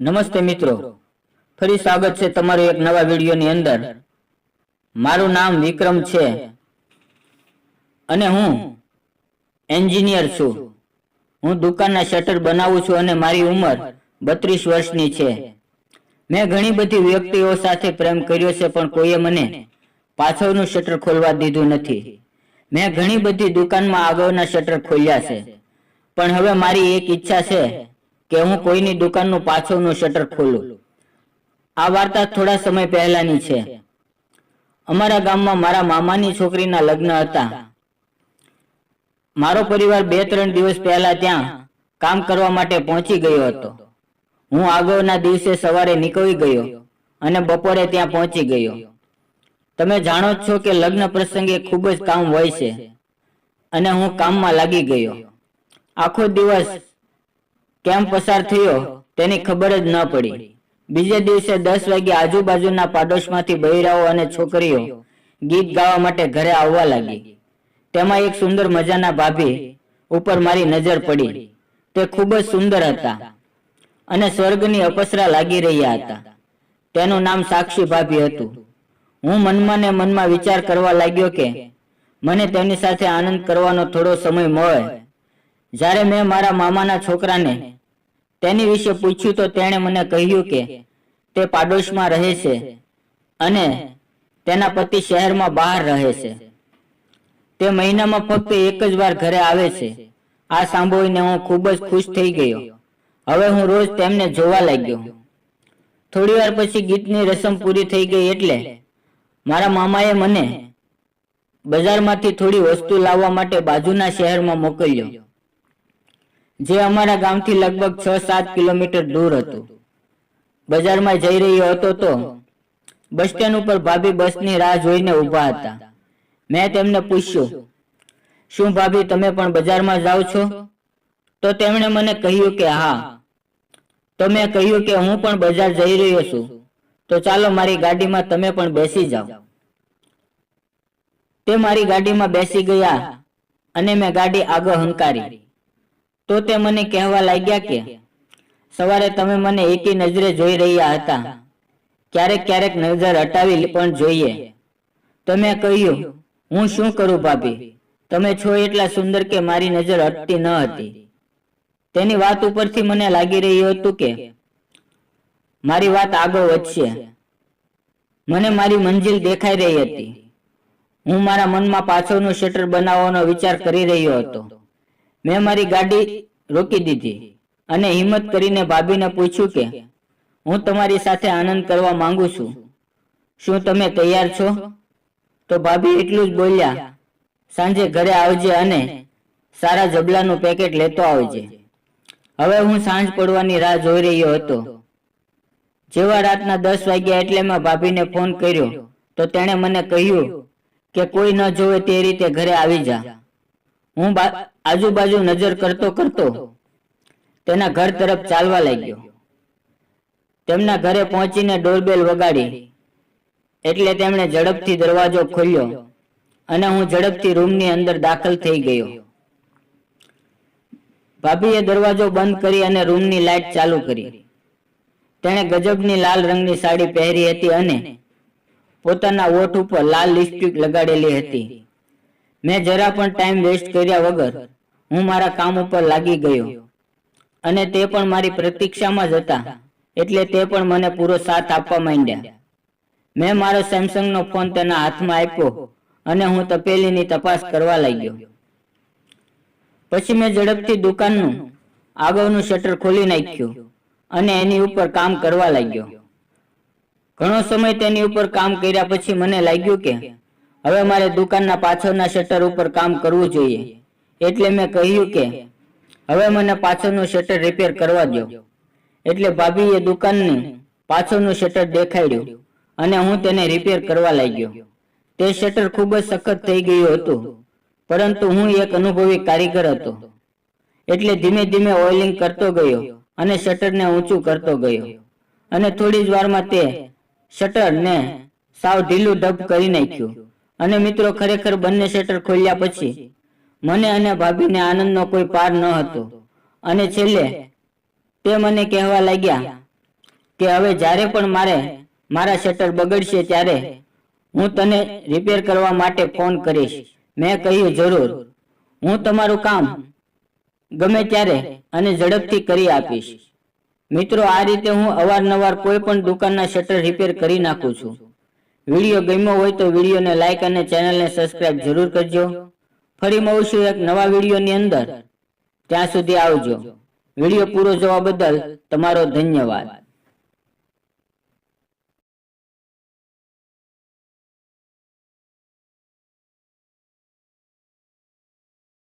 નમસ્તે મિત્રો, ફરી સ્વાગત છે તમારું એક નવા વિડીયોની અંદર। મારું નામ વિક્રમ છે અને હું એન્જિનિયર છું। હું દુકાનના શટર બનાવું છું અને મારી ઉંમર 32 વર્ષની છે। મેં ઘણી બધી વ્યક્તિઓ સાથે પ્રેમ કર્યો છે, પણ કોઈએ મને પાછળનું શટર ખોલવા દીધું નથી। મેં ઘણી બધી દુકાનમાં આગળના શટર ખોલ્યા છે, પણ હવે મારી એક ઈચ્છા છે કે હું કોઈની દુકાનનું પાછળનું શટર ખોલું। આ વાર્તા થોડા સમય પહેલાની છે। અમારા ગામમાં મારા મામાની છોકરીના લગ્ન હતા। મારો પરિવાર 2-3 દિવસ પહેલા ત્યાં કામ કરવા માટે પહોંચી ગયો હતો। હું આગળના દિવસે સવારે નીકળી ગયો અને બપોરે ત્યાં પહોંચી ગયો। તમે જાણો છો કે લગ્ન પ્રસંગે ખૂબ જ કામ હોય છે અને હું કામમાં લાગી ગયો। આખો દિવસ કેમ પસાર થયો તેની ખબર જ ન પડી। બીજે દિવસે 10 વાગે આજુબાજુના પાડોશમાંથી બૈરાઓ અને છોકરીઓ ગીત ગાવા માટે ઘરે આવવા લાગી। તેમાં એક સુંદર મજાના ભાભી ઉપર મારી નજર પડી। તે ખૂબ જ સુંદર હતા અને સ્વર્ગની અપસરા લાગી રહ્યા હતા। તેનું નામ સાક્ષી ભાભી હતું। હું મનમાં ને મનમાં વિચાર કરવા લાગ્યો કે મને તેની સાથે આનંદ કરવાનો થોડો સમય મળે। જ્યારે મેં મારા મામાના છોકરાને તેની વિશે પૂછ્યું તો તેણે મને કહ્યું કે તે પાડોશમાં રહે છે અને તેના પતિ શહેરમાં બહાર રહે છે। તે મહિનામાં ફક્ત એક જ વાર ઘરે આવે છે। આ સાંભળીને હું ખૂબ જ ખુશ થઈ ગયો। હવે હું રોજ તેમને જોવા લાગ્યો। થોડી વાર પછી ગીતની રસમ પૂરી થઈ ગઈ એટલે મારા મામાએ મને બજારમાંથી થોડી વસ્તુ લાવવા માટે બાજુના શહેરમાં મોકલ્યો, જે અમારા ગામથી લગભગ 6-7 કિલોમીટર દૂર હતું। બજારમાં જઈ રહ્યો હતો તો બસ સ્ટેન્ડ ઉપર ભાભી બસની રાહ જોઈને ઊભા હતા। મેં તેમને પૂછ્યું, શું ભાભી તમે પણ બજારમાં જાઓ છો? તો તેમણે મને કહ્યું કે હા। તો મેં કહ્યું કે હું પણ બજાર જઈ રહ્યો છું, તો ચાલો મારી ગાડીમાં તમે પણ બેસી જાઓ। તે મારી ગાડીમાં બેસી ગયા અને મેં ગાડી આગળ હંકારી। તો તે મને કહેવા લાગ્યા કે સવારે તમે મને એકી નજરે જોઈ રહ્યા હતા, ક્યારેક ક્યારેક નજર હટાવી પણ જોઈએ। તો મેં કહ્યું, હું શું કરું ભાભી, તમે છો એટલા સુંદર કે મારી નજર હટતી ન હતી। તેની વાત ઉપરથી મને લાગી રહ્યું હતું કે મારી વાત આગળ વધશે। મને મારી મંજિલ દેખાઈ રહી હતી। હું મારા મનમાં પાછળનું શટર બનાવવાનો વિચાર કરી રહ્યો હતો। મેં મારી ગાડી રોકી દીધી અને હિંમત કરીને ભાભીને પૂછ્યું કે હું તમારી સાથે આનંદ કરવા માંગુ છું, શું તમે તૈયાર છો? તો ભાભી એટલું જ બોલ્યા, સાંજે ઘરે આવજે અને સારા જબલાનું પેકેટ લેતો આવજે। હવે હું સાંજ પડવાની રાહ જોઈ રહ્યો હતો। જેવા રાતના 10 વાગ્યા એટલે મેં ભાભીને ફોન કર્યો તો તેણે મને કહ્યું કે કોઈ ન જોવે તે રીતે ઘરે આવી જા। હું આજુબાજુ નજર કરતો કરતો તેના ઘર તરફ ચાલવા લાગ્યો। તેમના ઘરે પહોંચીને ડોરબેલ વગાડી એટલે તેમણે ઝડપથી દરવાજો ખોલ્યો અને હું ઝડપથી રૂમની અંદર દાખલ થઈ ગયો। ભાભીએ દરવાજો બંધ કરી અને રૂમની લાઇટ ચાલુ કરી। તેણે ગજબની લાલ રંગની સાડી પહેરી હતી અને પોતાના ઓઠ ઉપર લાલ લિપસ્ટિક લગાડેલી હતી। મેં જરા પણ ટાઈમ વેસ્ટ કર્યા વગર હું મારા કામ ઉપર લાગી ગયો અને તે પણ મારી પ્રતીક્ષામાં જ હતા, એટલે તે પણ મને પૂરો સાથ આપવા માંડ્યા। મેં મારો સેમસંગનો ફોન તેના હાથમાં આપ્યો અને હું તપેલીની તપાસ કરવા લાગ્યો। પછી મેં ઝડપથી દુકાનનું આગળનું શટર ખોલી નાખ્યું અને એની ઉપર કામ કરવા લાગ્યો। ઘણો સમય તેની ઉપર કામ કર્યા પછી મને લાગ્યું કે હવે મારે દુકાનના પાછળના શટર ઉપર કામ કરવું જોઈએ। એટલે મેં કહ્યું કે હવે મને પાછળનું શટર રિપેર કરવા દો। એટલે ભાભીએ દુકાનનું પાછળનું શટર દેખાડ્યું અને હું તેને રિપેર કરવા લાગ્યો। તે શટર ખૂબ જ સખત થઈ ગયું હતું, પરંતુ હું એક અનુભવી કારીગર હતો, એટલે ધીમે ધીમે ઓઇલિંગ કરતો ગયો અને શટરને ઊંચું કરતો ગયો અને થોડી જ વારમાં તે શટરને સાવ ઢીલું ઢબ કરી નાખ્યું। અને મિત્રો, ખરેખર બંને શટર ખોલ્યા પછી મને અને ભાભીને આનંદનો કોઈ પાર ન હતો અને છેલ્લે તે મને કહેવા લાગ્યા કે હવે જ્યારે પણ મારા શટર બગડશે ત્યારે હું તને રિપેર કરવા માટે ફોન કરીશ. મેં કહ્યું, જરૂર, હું તમારું કામ ગમે ત્યારે અને ઝડપથી કરી આપીશ. મિત્રો, આ રીતે હું અવારનવાર કોઈ પણ દુકાનના શટર રિપેર કરી નાખું છું. વિડીયો ગમ્યો હોય તો વિડીયોને લાઈક અને ચેનલને સબસ્ક્રાઇબ જરૂર કરજો. ફરી મળીશું એક નવા વિડીયોની અંદર. ત્યાં સુધી આવજો. વિડીયો પૂરો જોવા બદલ તમારો ધન્યવાદ.